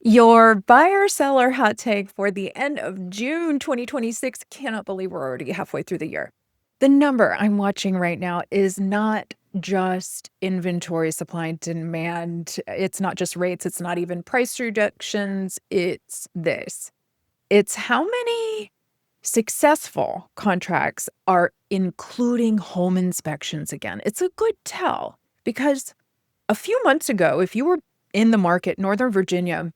Your buyer seller hot take for the end of June 2026. Cannot believe we're already halfway through the year. The number I'm watching right now is not just inventory, supply and demand. It's not just rates. It's not even price reductions. It's this. It's how many successful contracts are including home inspections again. It's a good tell because a few months ago, if you were in the market, Northern Virginia,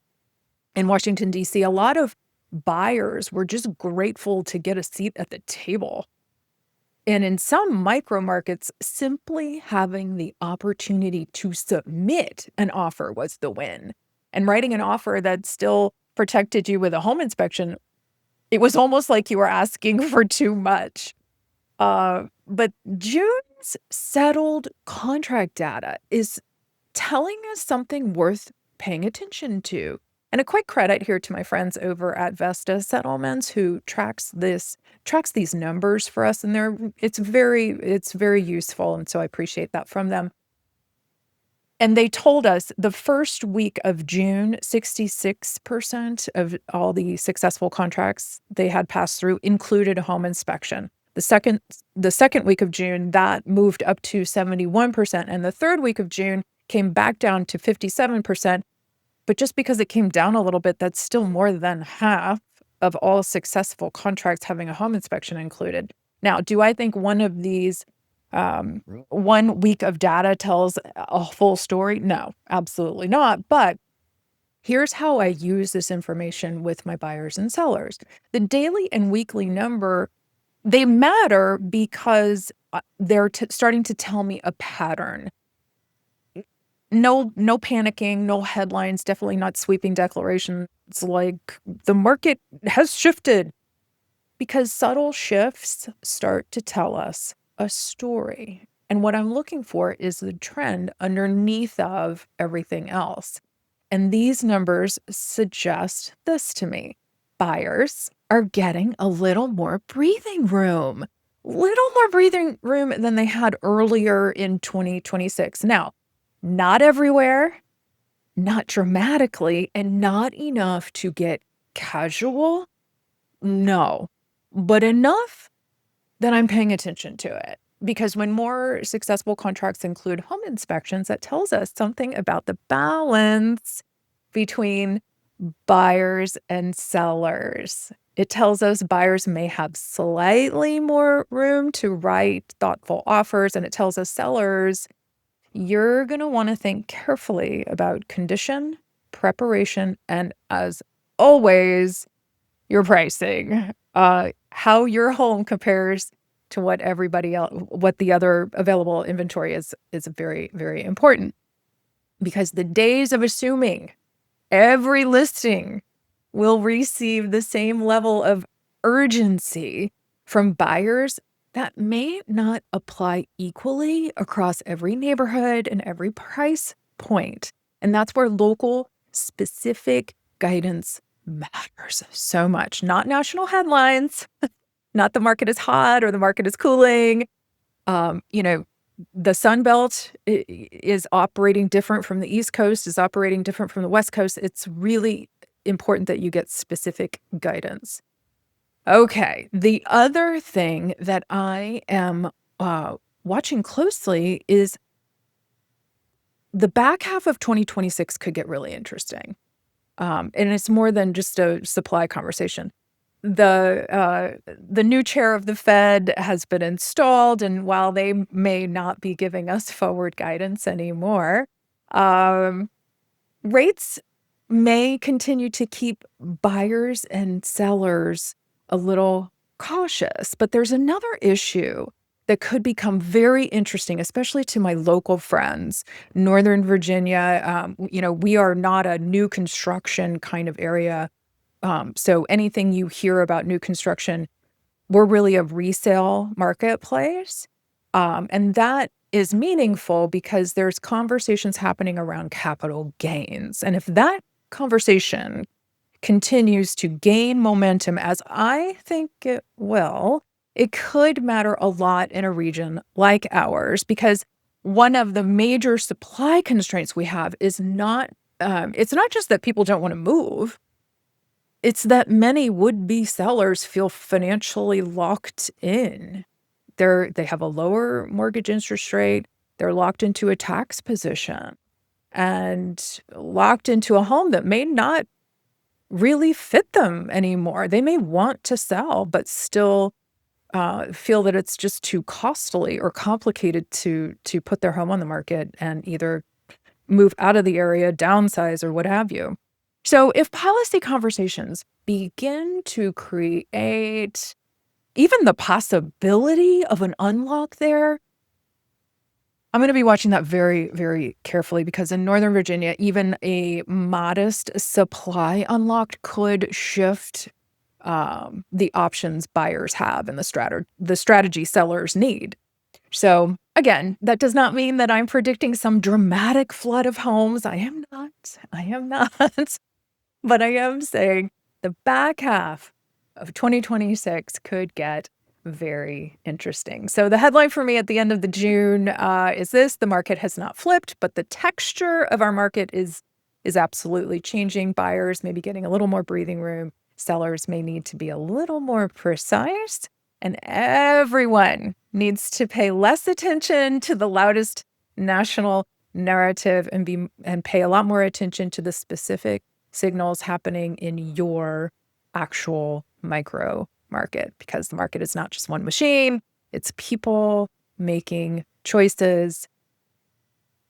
in Washington, D.C., a lot of buyers were just grateful to get a seat at the table. And in some micro markets, simply having the opportunity to submit an offer was the win. And writing an offer that still protected you with a home inspection, it was almost like you were asking for too much. But June's settled contract data is telling us something worth paying attention to. And a quick credit here to my friends over at Vesta Settlements who tracks these numbers for us, and it's very useful, and so I appreciate that from them. And they told us the first week of June, 66% of all the successful contracts they had passed through included a home inspection. The second week of June, that moved up to 71%, and the third week of June came back down to 57%. But just because it came down a little bit, that's still more than half of all successful contracts having a home inspection included. Now, do I think one of these 1 week of data tells a full story? No, absolutely not. But here's how I use this information with my buyers and sellers. The daily and weekly number, they matter because they're starting to tell me a pattern. No panicking, no headlines, definitely not sweeping declarations like the market has shifted, because subtle shifts start to tell us a story. And what I'm looking for is the trend underneath of everything else. And these numbers suggest this to me. Buyers are getting a little more breathing room than they had earlier in 2026. Now, not everywhere, not dramatically, and not enough to get casual. No, but enough that I'm paying attention to it. Because when more successful contracts include home inspections, that tells us something about the balance between buyers and sellers. It tells us buyers may have slightly more room to write thoughtful offers, and it tells us sellers, you're going to want to think carefully about condition, preparation, and as always, your pricing. How your home compares to what the other available inventory is very, very important. Because the days of assuming every listing will receive the same level of urgency from buyers, that may not apply equally across every neighborhood and every price point. And that's where local specific guidance matters so much. Not national headlines, not the market is hot or the market is cooling. Um, you know, the Sun Belt is operating different from the East Coast, is operating different from the West Coast. It's really important that you get specific guidance. Okay, the other thing that I am watching closely is the back half of 2026 could get really interesting. And it's more than just a supply conversation. The new chair of the Fed has been installed, and while they may not be giving us forward guidance anymore, um, rates may continue to keep buyers and sellers a little cautious. But there's another issue that could become very interesting, especially to my local friends, Northern Virginia. We are not a new construction kind of area. So anything you hear about new construction, we're really a resale marketplace. And that is meaningful because there's conversations happening around capital gains. And if that conversation continues to gain momentum, as I think it will, it could matter a lot in a region like ours, because one of the major supply constraints we have is not it's not just that people don't want to move, it's that many would-be sellers feel financially locked in. They have a lower mortgage interest rate, they're locked into a tax position, and locked into a home that may not really fit them anymore. They may want to sell, but still feel that it's just too costly or complicated to put their home on the market and either move out of the area, downsize, or what have you. So if policy conversations begin to create even the possibility of an unlock there, I'm going to be watching that very, very carefully, because in Northern Virginia, even a modest supply unlocked could shift the options buyers have and the strategy sellers need. So again, that does not mean that I'm predicting some dramatic flood of homes. I am not. I am not. But I am saying the back half of 2026 could get very interesting. So the headline for me at the end of the June is this: the market has not flipped, but the texture of our market is absolutely changing. Buyers may be getting a little more breathing room. Sellers may need to be a little more precise, and everyone needs to pay less attention to the loudest national narrative and pay a lot more attention to the specific signals happening in your actual micro market, because the market is not just one machine, it's people making choices,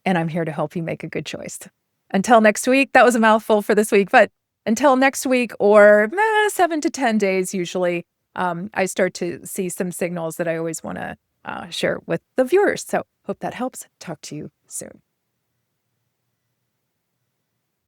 and I'm here to help you make a good choice. Until next week, that was a mouthful for this week, but until next week, or 7 to 10 days usually, I start to see some signals that I always want to share with the viewers. So hope that helps. Talk to you soon.